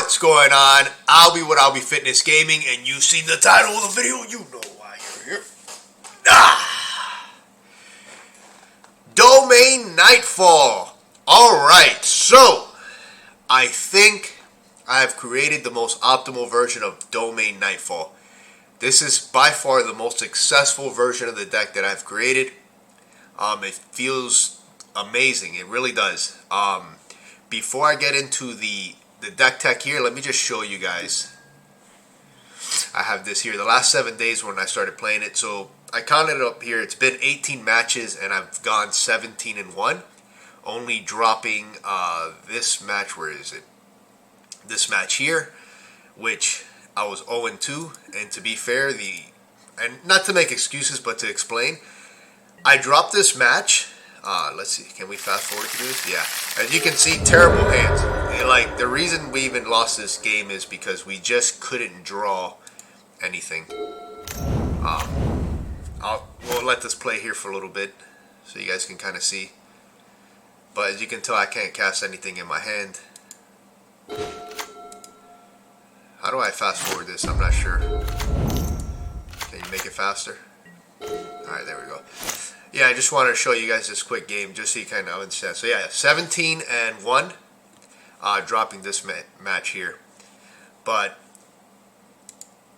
What's going on? I'll be Fitness Gaming, and you've seen the title of the video. You know why you're here. Domain Knightfall. Alright, so I think I have created the most optimal version of Domain Knightfall. This is by far the most successful version of the deck that I've created. It feels amazing. It really does. Before I get into the deck tech here, let me just show you guys. I have this here. The last 7 days when I started playing it. So I counted it up here. It's been 18 matches and I've gone 17-1. Only dropping this match. Where is it? This match here, which I was 0-2. And to be fair, and not to make excuses, but to explain, I dropped this match. Let's see. Can we fast forward to this? Yeah. As you can see, terrible hands. Like, the reason we even lost this game is because we just couldn't draw anything. We'll let this play here for a little bit so you guys can kind of see. But as you can tell, I can't cast anything in my hand. How do I fast forward this? I'm not sure. Can you make it faster? Alright, there we go. Yeah, I just wanted to show you guys this quick game just so you kind of understand. So yeah, 17-1, dropping this match here. But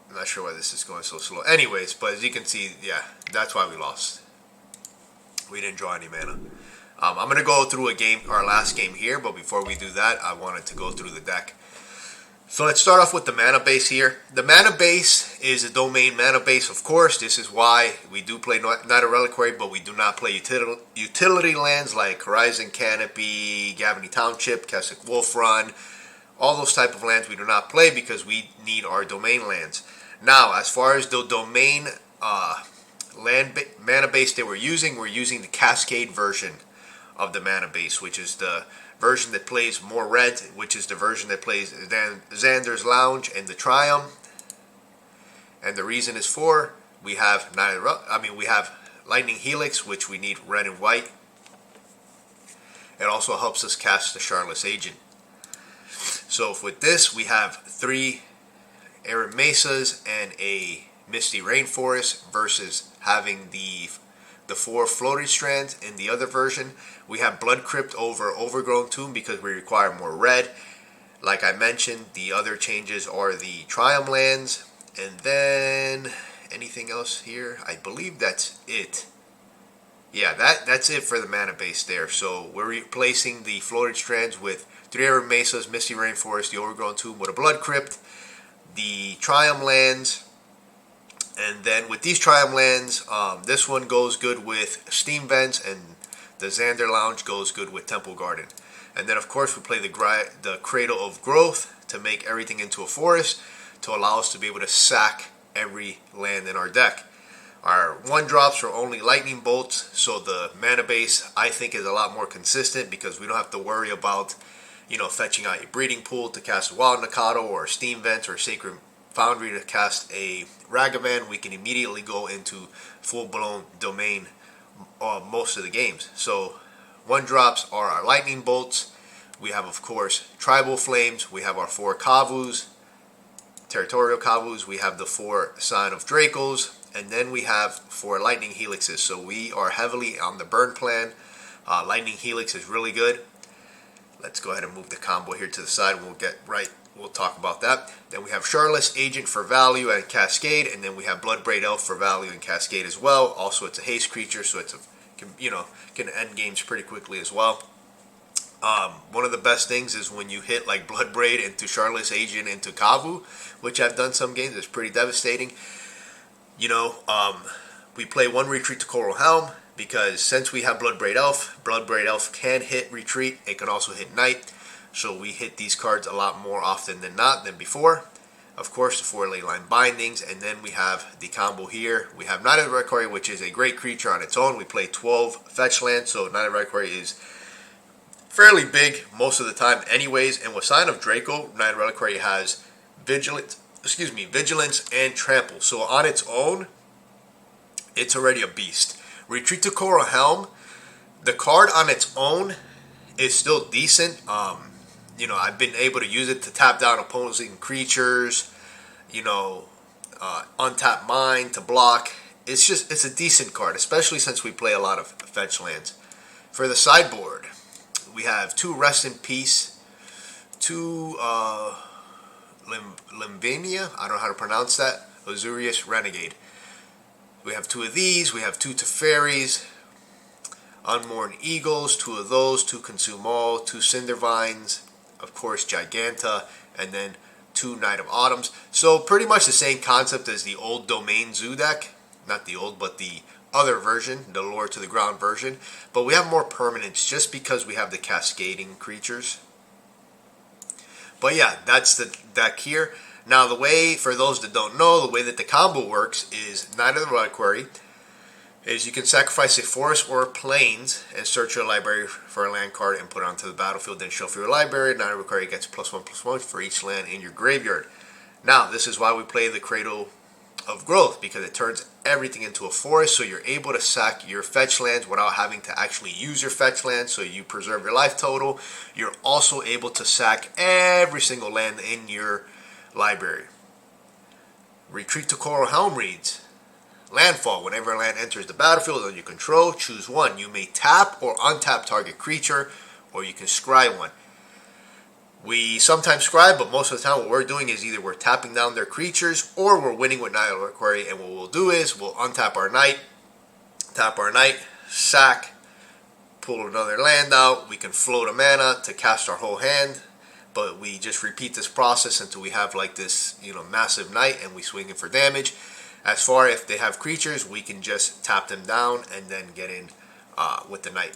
I'm not sure why this is going so slow. Anyways, but as you can see, yeah, that's why we lost. We didn't draw any mana. I'm going to go through our last game here, but before we do that, I wanted to go through the deck. So let's start off with the mana base here. The mana base is a domain mana base, of course. This is why we do play not a Reliquary, but we do not play utility lands like Horizon Canopy, Gavany Township, Keswick Wolf Run. All those type of lands we do not play because we need our domain lands. Now, as far as the domain mana base that we're using the Cascade version of the mana base, which is the version that plays more red, which is the version that plays Xander's Lounge and the Triome. And the reason is we have Lightning Helix, which we need red and white. It also helps us cast the Shardless Agent. So with this, we have 3 Arid Mesas and a Misty Rainforest versus having the 4 floating strands in the other version. We have Blood Crypt over Overgrown Tomb because we require more red. Like I mentioned, the other changes are the Triome lands. And then anything else here? I believe that's it. Yeah, that's it for the mana base there. So we're replacing the floated strands with 3 Arid Mesas, Misty Rainforest, the Overgrown Tomb with a Blood Crypt, the Triome lands. And then with these Triome lands, this one goes good with Steam Vents, and the Xander Lounge goes good with Temple Garden. And then of course we play the Cradle of Growth to make everything into a forest to allow us to be able to sack every land in our deck. Our 1-drops are only lightning bolts, so the mana base I think is a lot more consistent because we don't have to worry about, fetching out a breeding pool to cast a Wild Nikado or Steam Vents or Sacred Foundry to cast a Ragavan. We can immediately go into full-blown domain most of the games. So 1-drops are our lightning bolts. We have, of course, tribal flames. We have our 4 Kavus, territorial Kavus. We have the 4 Scion of Dracos, and then we have 4 lightning helixes. So we are heavily on the burn plan. Lightning Helix is really good. Let's go ahead and move the combo here to the side. We'll talk about that. Then we have Shardless Agent for value and Cascade, and then we have Bloodbraid Elf for value and Cascade as well. Also, it's a haste creature, so can end games pretty quickly as well. One of the best things is when you hit like Bloodbraid into Shardless Agent into Kavu, which I've done some games. It's pretty devastating. We play 1 retreat to Coralhelm because since we have Bloodbraid Elf can hit retreat. It can also hit Knight. So we hit these cards a lot more often than before. Of course, the 4 Leyline Bindings, and then we have the combo here. We have Knightfall Reliquary, which is a great creature on its own. We play 12 fetch lands, so Knightfall Reliquary is fairly big most of the time anyways. And with Scion of Draco, Knightfall Reliquary has Vigilance and Trample. So on its own, it's already a beast. Retreat to Coralhelm, the card on its own is still decent. you know, I've been able to use it to tap down opposing creatures, you know, untap mine to block. It's a decent card, especially since we play a lot of fetch lands. For the sideboard, we have 2 Rest in Peace, 2 Lavinia, I don't know how to pronounce that, Azorius, Renegade. We have 2 of these, we have 2 Teferis, Unmoored EGOs, 2 of those, 2 Consume All, 2 Cindervines, of course Jegantha, and then 2 Knight of Autumns. So pretty much the same concept as the old Domain Zoo deck. Not the old, but the other version, the Lure to the Ground version. But we have more permanence just because we have the cascading creatures. But yeah, that's the deck here. Now the way, for those that don't know, the way that the combo works is Knight of the Reliquary is you can sacrifice a forest or plains and search your library for a land card and put it onto the battlefield, then shuffle your library. Knight of the Reliquary gets +1/+1 for each land in your graveyard. Now, this is why we play the Cradle of Growth, because it turns everything into a forest, so you're able to sack your fetch lands without having to actually use your fetch lands, so you preserve your life total. You're also able to sack every single land in your library. Retreat to Coralhelm reads, Landfall. Whenever a land enters the battlefield under your control, choose 1. You may tap or untap target creature, or you can scry 1. We sometimes scry, but most of the time what we're doing is either we're tapping down their creatures or we're winning with Knight of the Reliquary. And what we'll do is we'll untap our Knight, tap our Knight, sack, pull another land out. We can float a mana to cast our whole hand, but we just repeat this process until we have like this, you know, massive Knight, and we swing it for damage. As far if they have creatures, we can just tap them down and then get in with the Knight.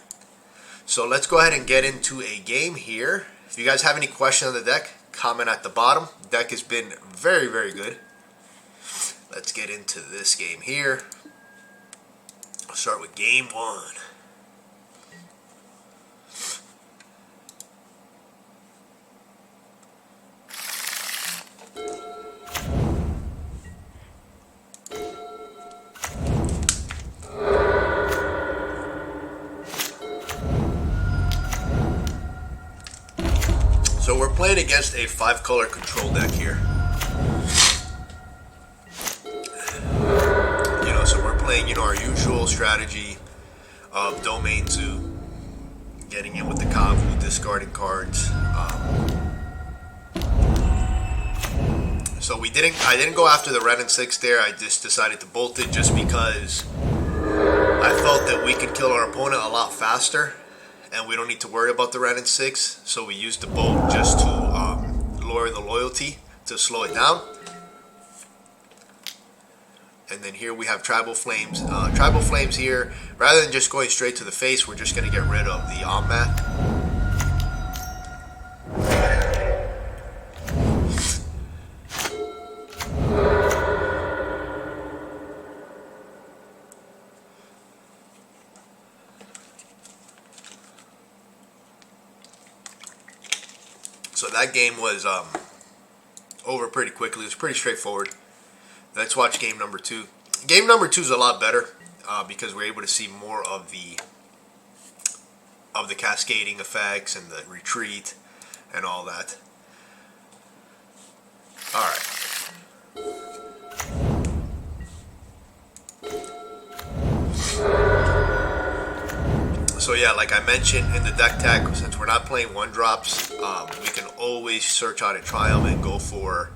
So let's go ahead and get into a game here. If you guys have any questions on the deck, comment at the bottom. The deck has been very, very good. Let's get into this game here. I'll start with game 1. So we're playing against a 5-color control deck here. You know, so we're playing, you know, our usual strategy of Domain Zoo, getting in with the Kavu, discarding cards. So I didn't go after the red and 6 there. I just decided to bolt it just because I felt that we could kill our opponent a lot faster, and we don't need to worry about the red and 6, so we used the bolt just to lower the loyalty to slow it down. And then here we have Tribal Flames. Tribal Flames here, rather than just going straight to the face, we're just going to get rid of the Ommat. So that game was over pretty quickly. It was pretty straightforward. Let's watch game number 2. Game number 2 is a lot better because we're able to see more of the cascading effects and the retreat and all that. All right. So yeah, like I mentioned in the deck tag, since we're not playing 1-drops, we can always search out a Triumph and go for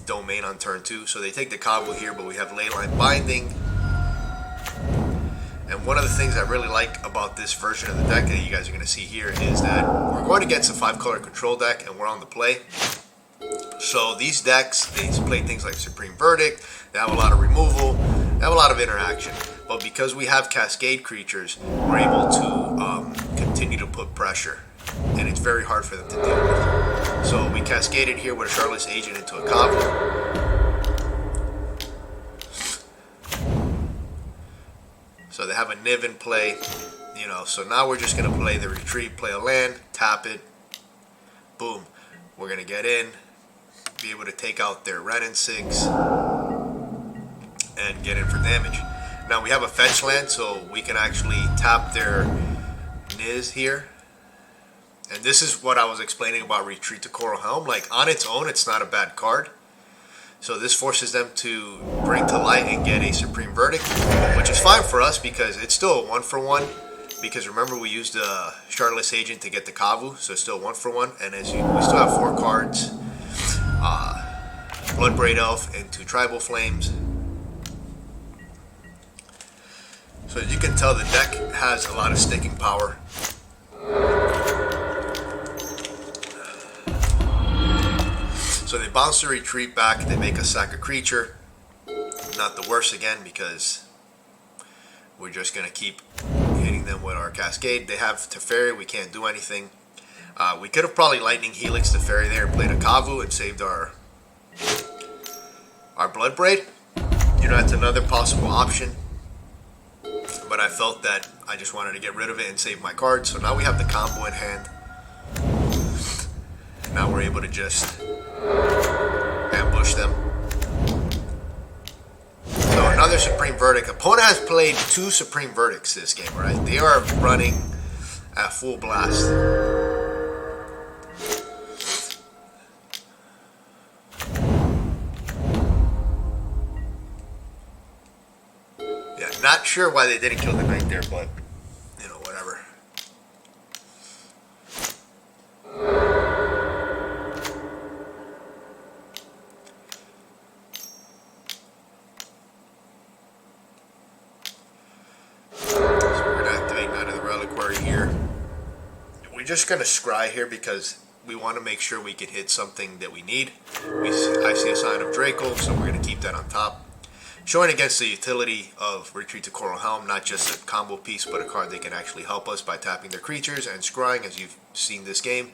Domain on turn 2. So they take the Kavu here, but we have Leyline Binding. And one of the things I really like about this version of the deck that you guys are going to see here is that we're going against a 5-color control deck, and we're on the play. So these decks, they play things like Supreme Verdict, they have a lot of removal, they have a lot of interaction. But because we have Cascade creatures, we're able to continue to put pressure. And it's very hard for them to deal with. So we cascaded here with a Shardless Agent into a Kavu. So they have a Niv in play. You know, so now we're just going to play the retreat, play a land, tap it, boom. We're going to get in, be able to take out their red and 6, and get in for damage. Now we have a fetch land, so we can actually tap their Niz here And this is what I was explaining about Retreat to Coralhelm. Like, on its own, it's not a bad card. So this forces them to bring to light and get a Supreme Verdict, which is fine for us because it's still a 1-for-1. Because remember, we used the Shardless Agent to get the Kavu, so it's still 1-for-1. And we still have 4 cards. Bloodbraid Elf and 2 Tribal Flames. So as you can tell, the deck has a lot of sticking power. So they bounce the retreat back, they make us sack a creature. Not the worst again because we're just going to keep hitting them with our Cascade. They have Teferi, we can't do anything. We could have probably Lightning Helix Teferi there and played a Kavu and saved our Bloodbraid. You know, that's another possible option. But I felt that I just wanted to get rid of it and save my cards. So now we have the combo in hand. And now we're able to just ambush them. So another Supreme Verdict. Opponent has played 2 Supreme Verdicts this game, right? They are running at full blast. Yeah, not sure why they didn't kill the knight there, but you know, whatever. Just going to scry here because we want to make sure we can hit something that we need. I see a Scion of Draco, so we're going to keep that on top. Showing against the utility of Retreat to Coralhelm, not just a combo piece, but a card that can actually help us by tapping their creatures and scrying, as you've seen this game.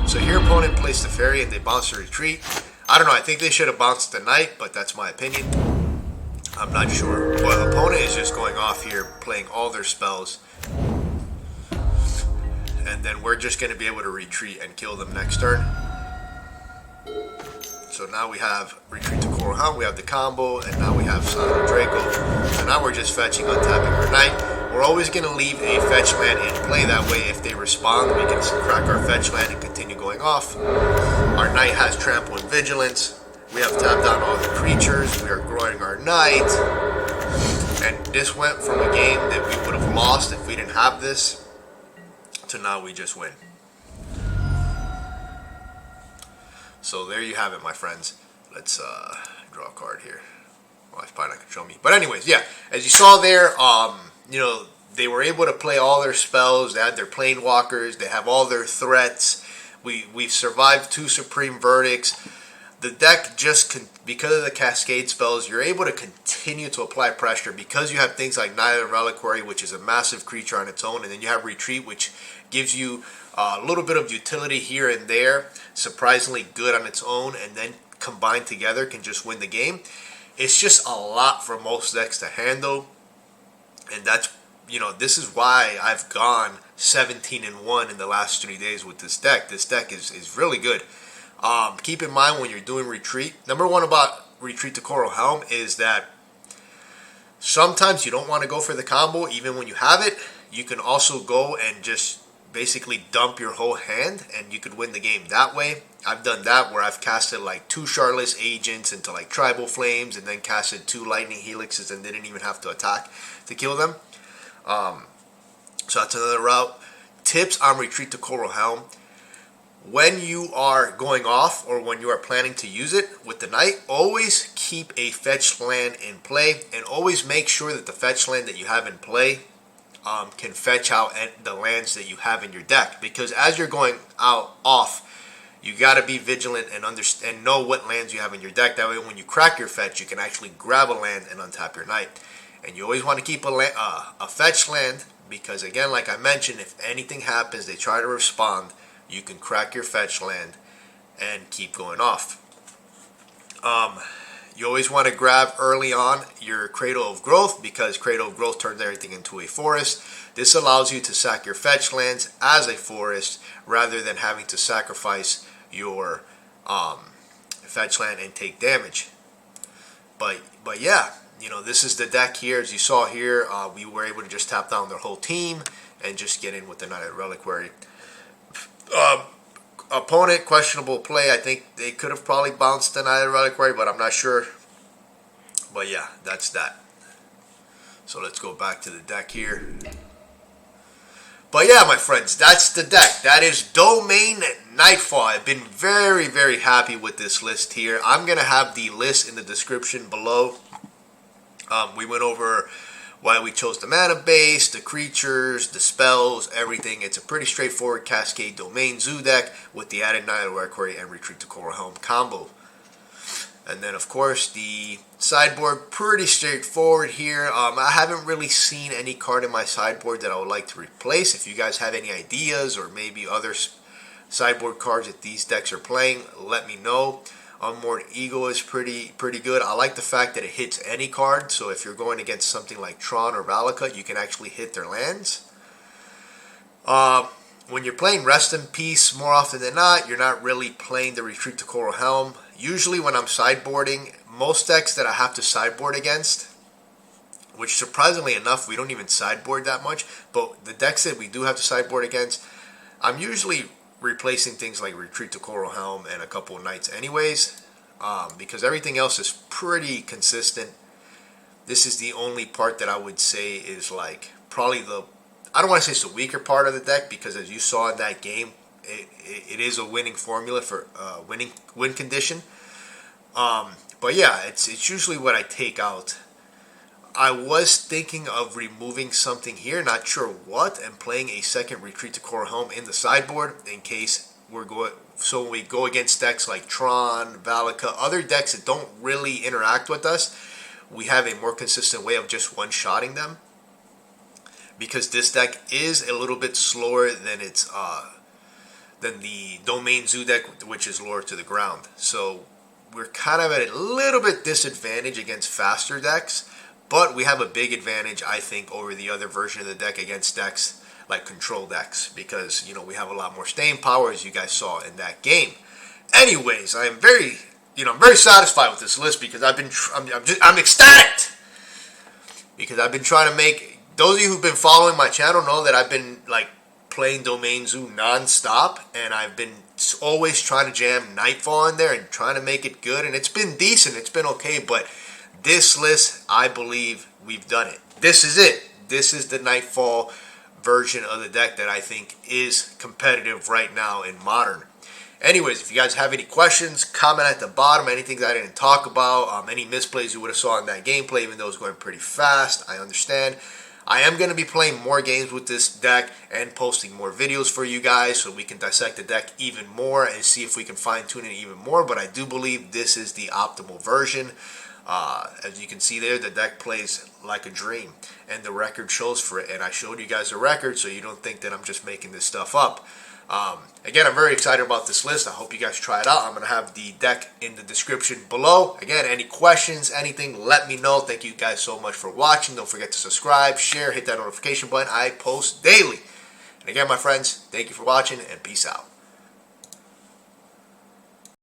So here, opponent plays the Teferi and they bounce the retreat. I don't know, I think they should have bounced the knight, but that's my opinion. I'm not sure. But opponent is just going off here, playing all their spells. And then we're just going to be able to retreat and kill them next turn. So now we have Retreat to Coralhelm, we have the combo, and now we have Scion of Draco. So now we're just fetching, untapping our knight. We're always going to leave a fetch land in play. That way, if they respond, we can crack our fetch land and continue going off. Our knight has Trample and Vigilance. We have tapped down all the creatures. We are growing our knight. And this went from a game that we would have lost if we didn't have this, to now we just win. So there you have it, my friends. Let's draw a card here. Well, it's probably not going to show me. But anyways, yeah. As you saw there, you know, they were able to play all their spells. They had their Planewalkers. They have all their threats. We've survived 2 Supreme Verdicts. The deck just, because of the Cascade spells, you're able to continue to apply pressure because you have things like Knight of Reliquary, which is a massive creature on its own, and then you have Retreat, which gives you a little bit of utility here and there, surprisingly good on its own, and then combined together can just win the game. It's just a lot for most decks to handle, and that's, you know, this is why I've gone 17-1 in the last 3 days with this deck. This deck is really good. Keep in mind when you're doing Retreat, number one about Retreat to Coralhelm is that sometimes you don't want to go for the combo even when you have it. You can also go and just basically dump your whole hand and you could win the game that way. I've done that where I've casted like 2 Shardless Agents into like Tribal Flames and then casted 2 Lightning Helixes and didn't even have to attack to kill them. So that's another route. Tips on Retreat to Coralhelm. When you are going off or when you are planning to use it with the knight, always keep a fetch land in play and always make sure that the fetch land that you have in play can fetch out the lands that you have in your deck. Because as you're going off, you got to be vigilant and understand and know what lands you have in your deck. That way when you crack your fetch, you can actually grab a land and untap your knight. And you always want to keep a fetch land because, again, like I mentioned, if anything happens, they try to respond, you can crack your fetch land and keep going off. You always want to grab early on your Cradle of Growth because Cradle of Growth turns everything into a forest. This allows you to sack your fetch lands as a forest rather than having to sacrifice your fetch land and take damage. But yeah, you know, this is the deck here. As you saw here, we were able to just tap down their whole team and just get in with the Knight of Reliquary. Opponent, questionable play. I think they could have probably bounced another Reliquary, but I'm not sure. But yeah, that's that. So let's go back to the deck here. But yeah, my friends, that's the deck. That is Domain Knightfall. I've been very, very happy with this list here. I'm going to have the list in the description below. We went over why we chose the mana base, the creatures, the spells, everything. It's a pretty straightforward Cascade Domain Zoo deck with the added Reliquary and Retreat to Coralhelm combo. And then, of course, the sideboard, pretty straightforward here. I haven't really seen any card in my sideboard that I would like to replace. If you guys have any ideas or maybe other sideboard cards that these decks are playing, let me know. Unmoored EGO is pretty good. I like the fact that it hits any card. So if you're going against something like Tron or Valakut, you can actually hit their lands. When you're playing Rest in Peace, more often than not, you're not really playing the Retreat to Coralhelm. Usually when I'm sideboarding, most decks that I have to sideboard against, which surprisingly enough, we don't even sideboard that much, but the decks that we do have to sideboard against, I'm usually replacing things like Retreat to Coralhelm and a couple of Knights anyways, because everything else is pretty consistent. This is the only part that I would say is like probably I don't want to say it's the weaker part of the deck, because as you saw in that game, it is a winning formula for win condition. But yeah, it's usually what I take out. I was thinking of removing something here, not sure what, and playing a second Retreat to Coralhelm in the sideboard in case so when we go against decks like Tron, Valakut, other decks that don't really interact with us, we have a more consistent way of just one-shotting them. Because this deck is a little bit slower than than the Domain Zoo deck, which is lower to the ground. So we're kind of at a little bit disadvantage against faster decks, but we have a big advantage, I think, over the other version of the deck against decks like control decks, because we have a lot more staying power, as you guys saw in that game. Anyways, I'm very satisfied with this list, because I'm ecstatic, because I've been trying to make. Those of you who've been following my channel know that I've been like playing Domain Zoo non-stop, and I've been always trying to jam Knightfall in there and trying to make it good, and it's been decent, it's been okay, but this list, I believe we've done it. This is it. This is the Knightfall version of the deck that I think is competitive right now in Modern. Anyways, if you guys have any questions, comment at the bottom. Anything that I didn't talk about, any misplays you would have saw in that gameplay, even though it was going pretty fast, I understand. I am going to be playing more games with this deck and posting more videos for you guys so we can dissect the deck even more and see if we can fine tune it even more. But I do believe this is the optimal version. As you can see there, the deck plays like a dream, and the record shows for it. And I showed you guys the record so you don't think that I'm just making this stuff up. Again, I'm very excited about this list. I hope you guys try it out. I'm going to have the deck in the description below. Again, any questions, anything, let me know. Thank you guys so much for watching. Don't forget to subscribe, share, hit that notification button. I post daily. And again, my friends, thank you for watching, and peace out.